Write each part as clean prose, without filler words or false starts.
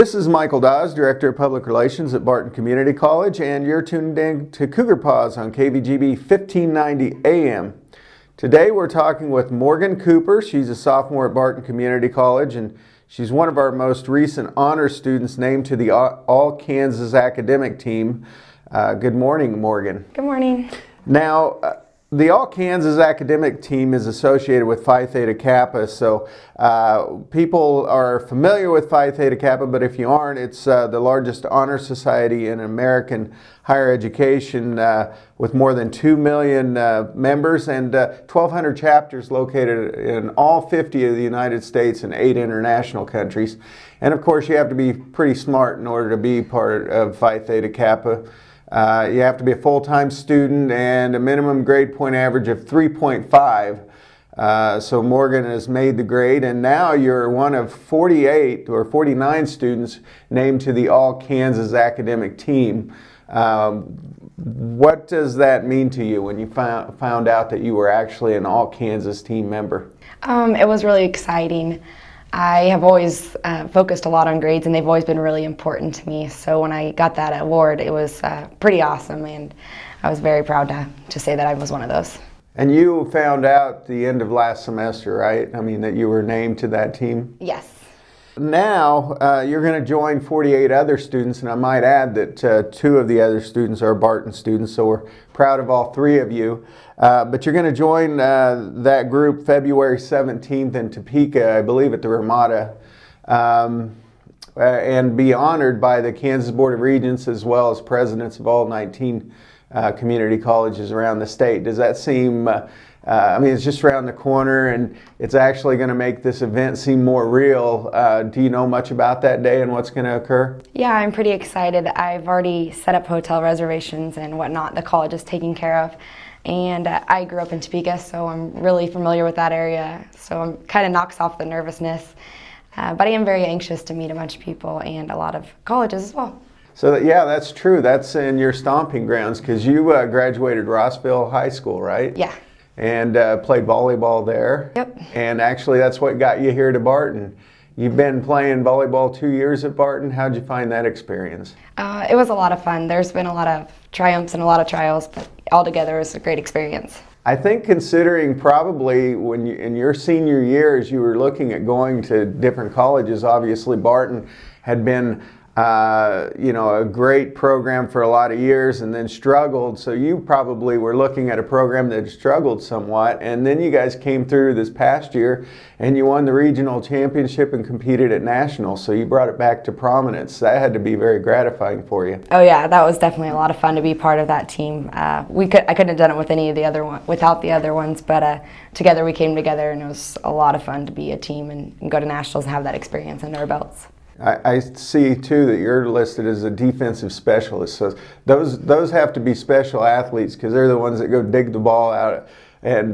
This is Michael Dawes, Director of Public Relations at Barton Community College, and you're tuned in to Cougar Paws on KVGB 1590 AM. Today we're talking with Morgan Cooper. She's a sophomore at Barton Community College, and she's one of our most recent honor students named to the All Kansas academic team. Good morning, Morgan. Good morning. Now, the All Kansas academic team is associated with Phi Theta Kappa, so people are familiar with Phi Theta Kappa, but if you aren't, it's the largest honor society in American higher education with more than 2 million members and 1,200 chapters located in all 50 of the United States and 8 international countries. And of course, you have to be pretty smart in order to be part of Phi Theta Kappa. You have to be a full-time student and a minimum grade point average of 3.5. So Morgan has made the grade, and now you're one of 48 or 49 students named to the All Kansas academic team. What does that mean to you when you found out that you were actually an All Kansas team member? It was really exciting. I have always focused a lot on grades, and they've always been really important to me. So when I got that award, it was pretty awesome, and I was very proud to say that I was one of those. And you found out the end of last semester, right? I mean, that you were named to that team? Yes. Now, you're going to join 48 other students, and I might add that 2 of the other students are Barton students, so we're proud of all 3 of you. But you're going to join that group February 17th in Topeka, I believe at the Ramada, and be honored by the Kansas Board of Regents as well as presidents of all 19 community colleges around the state. Does that seem... I mean, it's just around the corner, and it's actually going to make this event seem more real. Do you know much about that day and what's going to occur? Yeah, I'm pretty excited. I've already set up hotel reservations and whatnot the college is taking care of. And I grew up in Topeka, so I'm really familiar with that area. So it kind of knocks off the nervousness. But I am very anxious to meet a bunch of people and a lot of colleges as well. So yeah, that's true. That's in your stomping grounds because you graduated Rossville High School, right? Yeah. And played volleyball there. Yep. And actually that's what got you here to Barton. You've been playing volleyball 2 years at Barton. How'd you find that experience? It was a lot of fun. There's been a lot of triumphs and a lot of trials, but altogether it was a great experience. I think considering probably when you, in your senior years you were looking at going to different colleges, obviously Barton had been you know, a great program for a lot of years and then struggled, so you probably were looking at a program that struggled somewhat, and then you guys came through this past year and you won the regional championship and competed at nationals, so you brought it back to prominence. That had to be very gratifying for you. Oh yeah, that was definitely a lot of fun to be part of that team. I couldn't have done it with any of the other without the other ones, but together we came together and it was a lot of fun to be a team and go to nationals and have that experience under our belts. I see too that you're listed as a defensive specialist, so those have to be special athletes because they're the ones that go dig the ball out and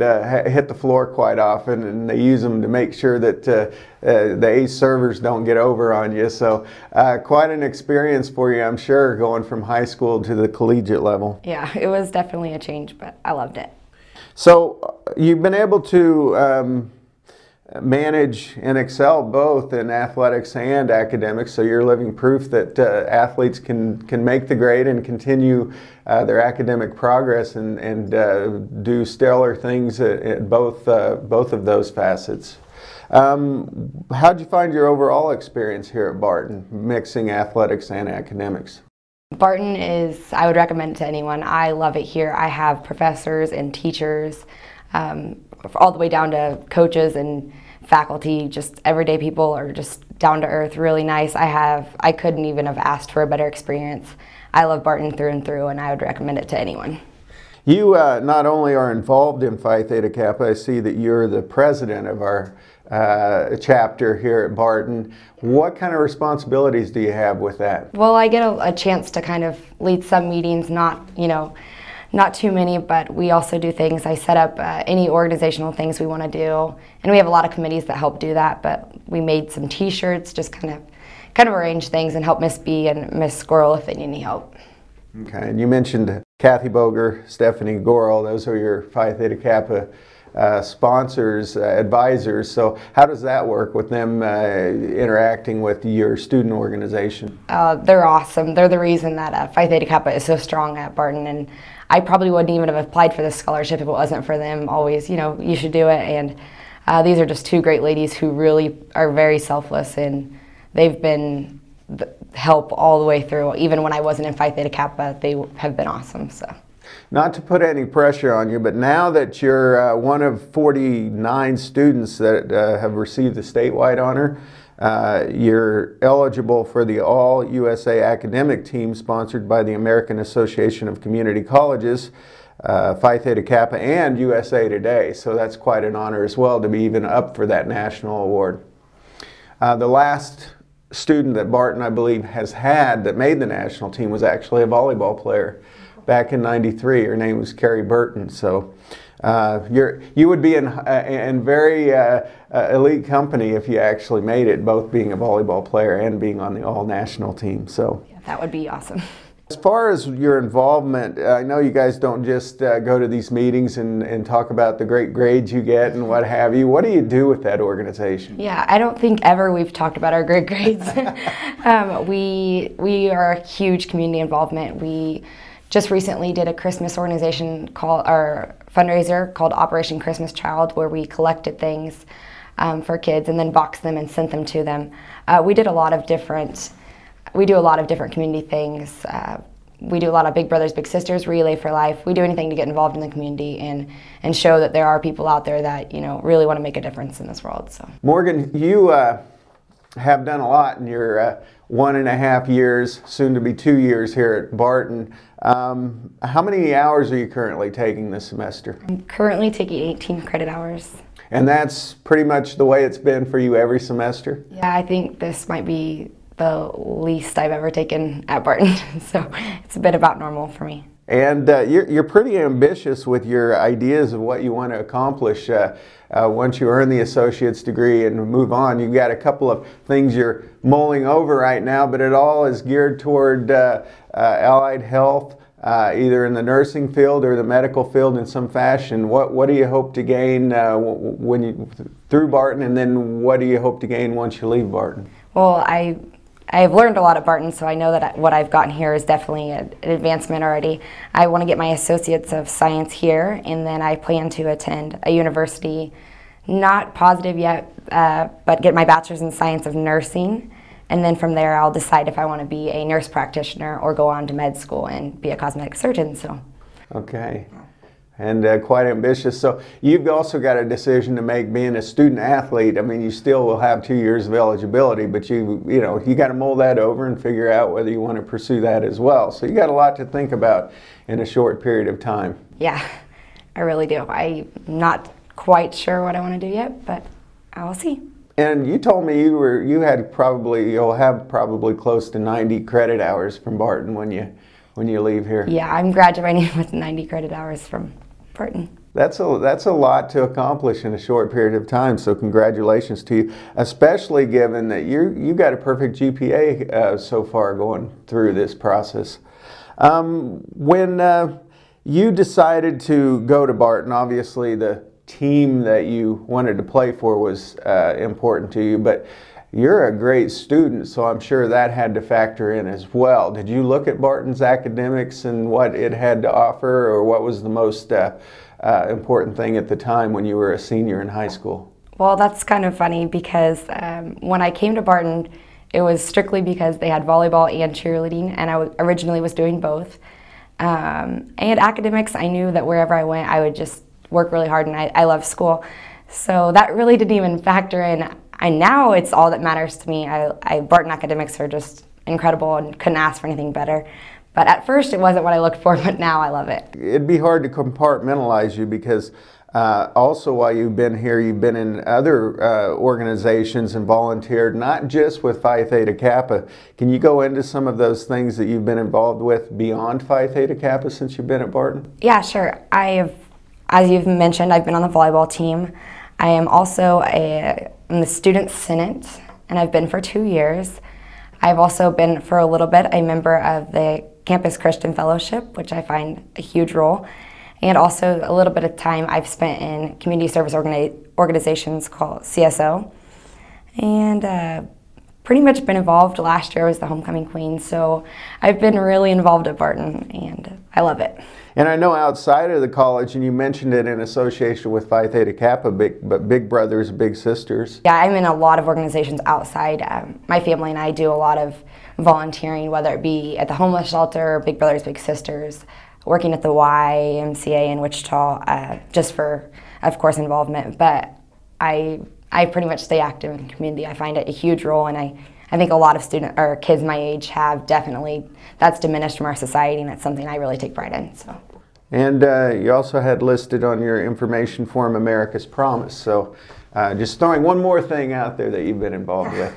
hit the floor quite often, and they use them to make sure that the ace servers don't get over on you. So quite an experience for you, I'm sure, going from high school to the collegiate level. Yeah, it was definitely a change, but I loved it. So you've been able to manage and excel both in athletics and academics, so you're living proof that athletes can make the grade and continue their academic progress and do stellar things at both of those facets. How'd you find your overall experience here at Barton, mixing athletics and academics? Barton is, I would recommend it to anyone. I love it here. I have professors and teachers, all the way down to coaches and faculty, just everyday people are just down to earth, really nice. I couldn't even have asked for a better experience. I love Barton through and through, and I would recommend it to anyone. You not only are involved in Phi Theta Kappa, I see that you're the president of our chapter here at Barton. What kind of responsibilities do you have with that? Well, I get a chance to kind of lead some meetings, not too many, but we also do things. I set up any organizational things we want to do, and we have a lot of committees that help do that, but we made some t-shirts, just kind of arrange things and help Miss B and Miss Squirrel if they need any help. Okay, and you mentioned Kathy Boger, Stephanie Gorel, those are your Phi Theta Kappa sponsors, advisors. So how does that work with them interacting with your student organization? They're awesome. They're the reason that Phi Theta Kappa is so strong at Barton, and I probably wouldn't even have applied for this scholarship if it wasn't for them always, you should do it. And these are just two great ladies who really are very selfless, and they've been help all the way through. Even when I wasn't in Phi Theta Kappa, they have been awesome. So, not to put any pressure on you, but now that you're one of 49 students that have received the statewide honor, you're eligible for the All USA Academic Team sponsored by the American Association of Community Colleges, Phi Theta Kappa, and USA Today. So that's quite an honor as well to be even up for that national award. The last student that Barton, I believe, has had that made the national team was actually a volleyball player back in '93. Her name was Carrie Burton. So you would be in very elite company if you actually made it, both being a volleyball player and being on the all-national team. So yeah, that would be awesome. As far as your involvement, I know you guys don't just go to these meetings and talk about the great grades you get and what have you. What do you do with that organization? Yeah, I don't think ever we've talked about our great grades. We are a huge community involvement. We just recently did a Christmas organization fundraiser called Operation Christmas Child, where we collected things for kids and then boxed them and sent them to them. We do a lot of different community things. We do a lot of Big Brothers Big Sisters, Relay for Life. We do anything to get involved in the community and show that there are people out there that really want to make a difference in this world. So, Morgan, you have done a lot in your 1.5 years, soon to be 2 years here at Barton. How many hours are you currently taking this semester? I'm currently taking 18 credit hours. And that's pretty much the way it's been for you every semester? Yeah, I think this might be the least I've ever taken at Barton, so it's a bit about normal for me. And you're pretty ambitious with your ideas of what you want to accomplish once you earn the associate's degree and move on. You've got a couple of things you're mulling over right now, but it all is geared toward allied health, either in the nursing field or the medical field in some fashion. What do you hope to gain through Barton, and then what do you hope to gain once you leave Barton? Well, I've learned a lot at Barton, so I know that what I've gotten here is definitely an advancement already. I want to get my Associates of Science here, and then I plan to attend a university, not positive yet, but get my Bachelor's in Science of Nursing, and then from there I'll decide if I want to be a nurse practitioner or go on to med school and be a cosmetic surgeon. So. Okay. And quite ambitious. So you've also got a decision to make being a student athlete. I mean, you still will have 2 years of eligibility, but you got to mull that over and figure out whether you want to pursue that as well. So you got a lot to think about in a short period of time. Yeah, I really do. I'm not quite sure what I want to do yet, but I will see. And you told me you'll have probably close to 90 credit hours from Barton when you leave here. Yeah, I'm graduating with 90 credit hours from Barton. That's a lot to accomplish in a short period of time, so congratulations to you, especially given that you got a perfect GPA so far going through this process. When you decided to go to Barton, obviously the team that you wanted to play for was important to you, but you're a great student, so I'm sure that had to factor in as well. Did you look at Barton's academics and what it had to offer, or what was the most important thing at the time when you were a senior in high school? Well, that's kind of funny because when I came to Barton, it was strictly because they had volleyball and cheerleading, and I originally was doing both. And academics, I knew that wherever I went, I would just work really hard, and I love school. So that really didn't even factor in. And now it's all that matters to me. Barton academics are just incredible and couldn't ask for anything better. But at first it wasn't what I looked for, but now I love it. It'd be hard to compartmentalize you because also while you've been here, you've been in other organizations and volunteered, not just with Phi Theta Kappa. Can you go into some of those things that you've been involved with beyond Phi Theta Kappa since you've been at Barton? Yeah, sure. As you've mentioned, I've been on the volleyball team. I am also in the Student Senate, and I've been for 2 years. I've also been for a little bit a member of the Campus Christian Fellowship, which I find a huge role. and also a little bit of time I've spent in community service organizations called CSO, and pretty much been involved. Last year I was the homecoming queen, so I've been really involved at Barton, and I love it. And I know outside of the college, and you mentioned it in association with Phi Theta Kappa, but big brothers, big sisters. Yeah, I'm in a lot of organizations outside. My family and I do a lot of volunteering, whether it be at the homeless shelter, Big Brothers Big Sisters, working at the YMCA in Wichita, just for, of course, involvement. But I pretty much stay active in the community. I find it a huge role, and I think a lot of kids my age have definitely, that's diminished from our society, and that's something I really take pride in. So. And you also had listed on your information form America's Promise. So just throwing one more thing out there that you've been involved with.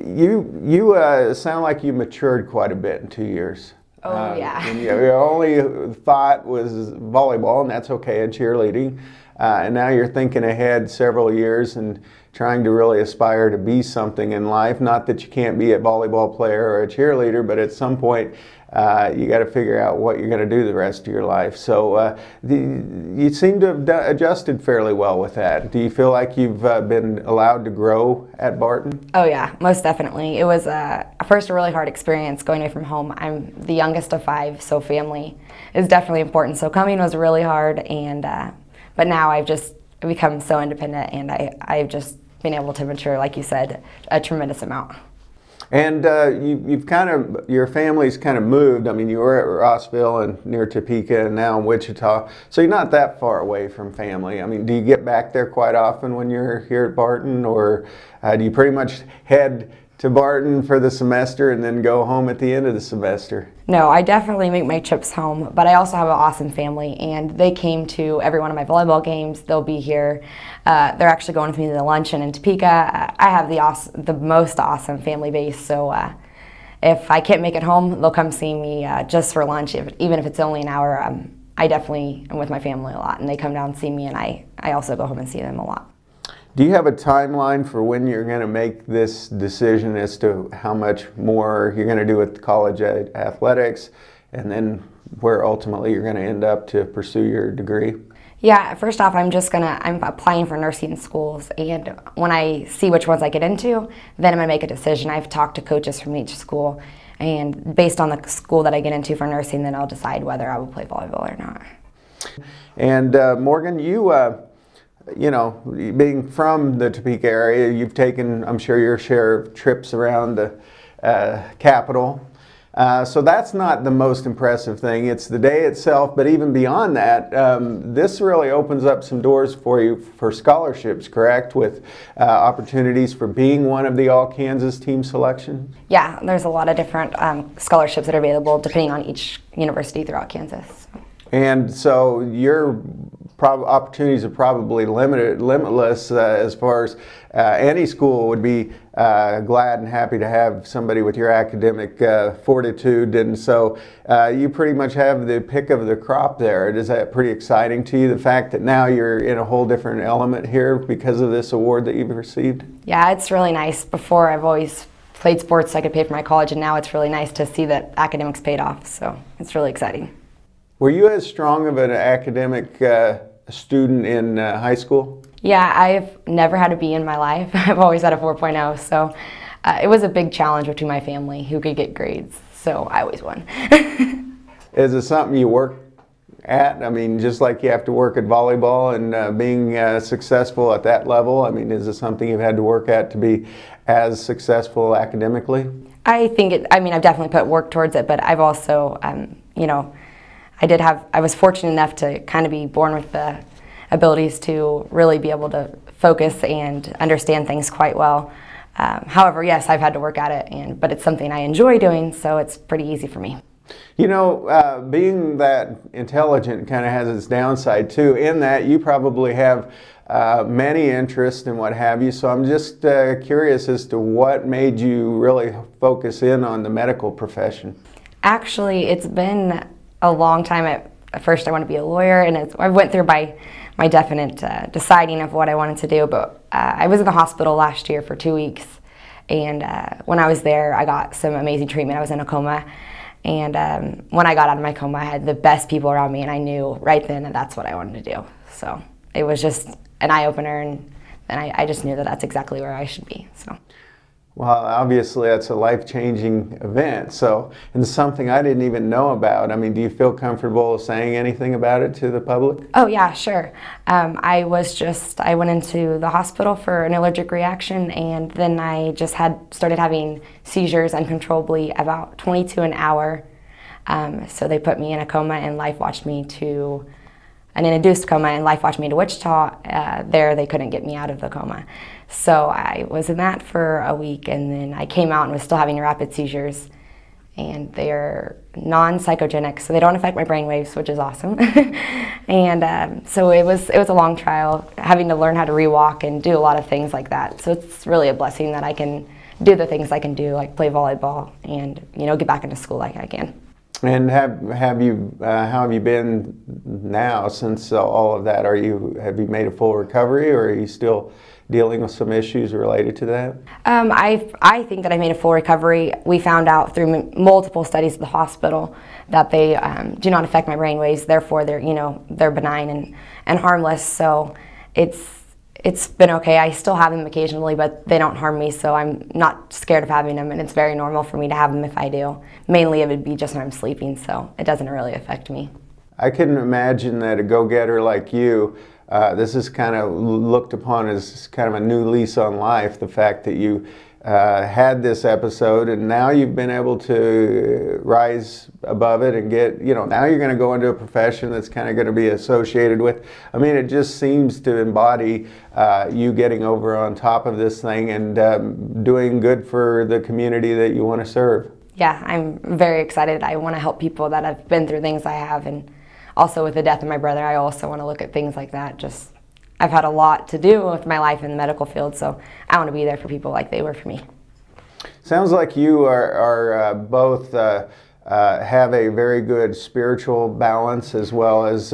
You sound like you matured quite a bit in 2 years. Oh, yeah. And your only thought was volleyball, and that's okay, and cheerleading. And now you're thinking ahead several years and trying to really aspire to be something in life. Not that you can't be a volleyball player or a cheerleader, but at some point you got to figure out what you're going to do the rest of your life. So you seem to have adjusted fairly well with that. Do you feel like you've been allowed to grow at Barton? Oh yeah, most definitely. It was first a really hard experience going away from home. I'm the youngest of 5, so family is definitely important. So coming was really hard, and but now I've just become so independent, and I've just been able to mature, like you said, a tremendous amount. And you've kind of, your family's kind of moved. I mean, you were at Rossville and near Topeka, and now in Wichita. So you're not that far away from family. I mean, do you get back there quite often when you're here at Barton, or do you pretty much head to Barton for the semester and then go home at the end of the semester? No, I definitely make my trips home, but I also have an awesome family, and they came to every one of my volleyball games. They'll be here. They're actually going with me to the luncheon in Topeka. I have the most awesome family base, so if I can't make it home, they'll come see me just for lunch, even if it's only an hour. I definitely am with my family a lot, and they come down and see me, and I also go home and see them a lot. Do you have a timeline for when you're going to make this decision as to how much more you're going to do with college athletics, and then where ultimately you're going to end up to pursue your degree? Yeah, first off, I'm applying for nursing schools, and when I see which ones I get into, then I'm going to make a decision. I've talked to coaches from each school, and based on the school that I get into for nursing, then I'll decide whether I will play volleyball or not. And Morgan, you know, being from the Topeka area, you've taken, I'm sure, your share of trips around the capital. So that's not the most impressive thing. It's the day itself, but even beyond that, this really opens up some doors for you for scholarships, correct? With opportunities for being one of the All-Kansas team selection? Yeah, there's a lot of different scholarships that are available depending on each university throughout Kansas. And so your opportunities are probably limitless as far as any school would be glad and happy to have somebody with your academic fortitude. And so you pretty much have the pick of the crop there. Is that pretty exciting to you, the fact that now you're in a whole different element here because of this award that you've received? Yeah, it's really nice. Before, I've always played sports so I could pay for my college, and now it's really nice to see that academics paid off. So it's really exciting. Were you as strong of an academic student in high school? Yeah, I've never had a B in my life. I've always had a 4.0, so it was a big challenge between my family who could get grades, so I always won. Is it something you work at? I mean, just like you have to work at volleyball and being successful at that level, I mean, is it something you've had to work at to be as successful academically? I think I've definitely put work towards it, but I've also, you know, I was fortunate enough to kind of be born with the abilities to really be able to focus and understand things quite well. However, yes, I've had to work at it, but it's something I enjoy doing, so it's pretty easy for me. You know, being that intelligent kind of has its downside too, in that you probably have many interests and what have you, so I'm just curious as to what made you really focus in on the medical profession. Actually, it's been a long time. At first I wanted to be a lawyer, and I went through my definite deciding of what I wanted to do, but I was in the hospital last year for 2 weeks, and when I was there I got some amazing treatment. I was in a coma, And when I got out of my coma, I had the best people around me, and I knew right then that that's what I wanted to do. So it was just an eye-opener, and then I just knew that that's exactly where I should be. So. Well, obviously that's a life-changing event, so, and something I didn't even know about. I mean, do you feel comfortable saying anything about it to the public? Oh yeah, sure. I went into the hospital for an allergic reaction, and then I just started having seizures uncontrollably, about 22 an hour. So they put me in a coma and life watched me to an induced coma, and life watched me to Wichita. There they couldn't get me out of the coma. So I was in that for a week, and then I came out and was still having rapid seizures. And they're non-psychogenic, so they don't affect my brain waves, which is awesome. And so it was a long trial, having to learn how to rewalk and do a lot of things like that. So it's really a blessing that I can do the things I can do, like play volleyball and get back into school like I can. And how have you been now since all of that? Have you made a full recovery, or are you still dealing with some issues related to that? I think that I made a full recovery. We found out through multiple studies at the hospital that they do not affect my brain waves. Therefore, they're benign and harmless. So it's been okay. I still have them occasionally, but they don't harm me, so I'm not scared of having them, and it's very normal for me to have them if I do. Mainly it would be just when I'm sleeping, so it doesn't really affect me. I couldn't imagine that a go-getter like you, this is kind of looked upon as kind of a new lease on life, the fact that you had this episode and now you've been able to rise above it and get, now you're going to go into a profession that's kind of going to be associated with. I mean, it just seems to embody you getting over on top of this thing and doing good for the community that you want to serve. Yeah, I'm very excited. I want to help people that have been through things I have, and also with the death of my brother, I also want to look at things like that. I've had a lot to do with my life in the medical field, so I want to be there for people like they were for me. Sounds like you are both have a very good spiritual balance, as well as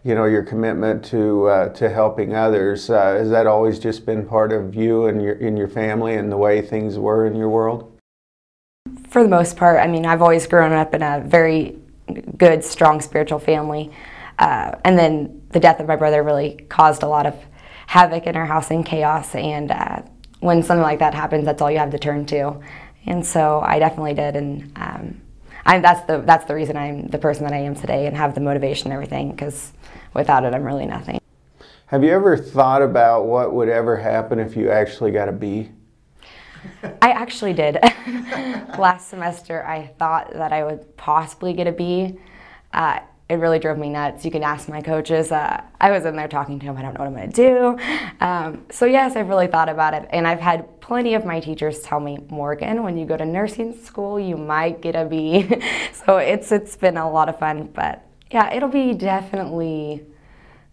your commitment to helping others. Has that always just been part of you and your family and the way things were in your world? For the most part, I mean, I've always grown up in a very good, strong spiritual family. And then the death of my brother really caused a lot of havoc in our house and chaos. And when something like that happens, that's all you have to turn to. And so I definitely did. And that's the reason I'm the person that I am today and have the motivation and everything, because without it, I'm really nothing. Have you ever thought about what would ever happen if you actually got a B? I actually did. Last semester, I thought that I would possibly get a B. It really drove me nuts. You can ask my coaches. I was in there talking to them. I don't know what I'm going to do. So yes, I've really thought about it. And I've had plenty of my teachers tell me, Morgan, when you go to nursing school, you might get a B. So it's been a lot of fun. But yeah, it'll be definitely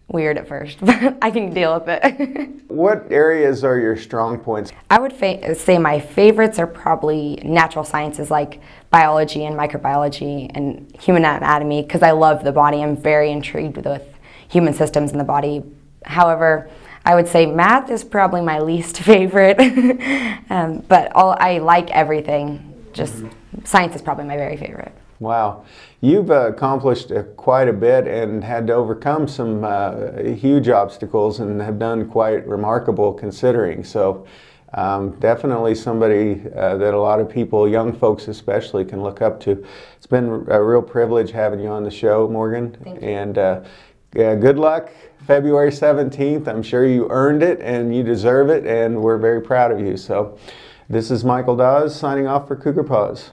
weird at first, but I can deal with it. What areas are your strong points? I would say my favorites are probably natural sciences like biology and microbiology and human anatomy, because I love the body. I'm very intrigued with human systems in the body. However, I would say math is probably my least favorite, but I like everything. Just science is probably my very favorite. Wow. You've accomplished quite a bit and had to overcome some huge obstacles and have done quite remarkable considering. So definitely somebody that a lot of people, young folks especially, can look up to. It's been a real privilege having you on the show, Morgan. Thank you. And good luck February 17th. I'm sure you earned it and you deserve it, and we're very proud of you. So this is Michael Dawes signing off for Cougar Paws.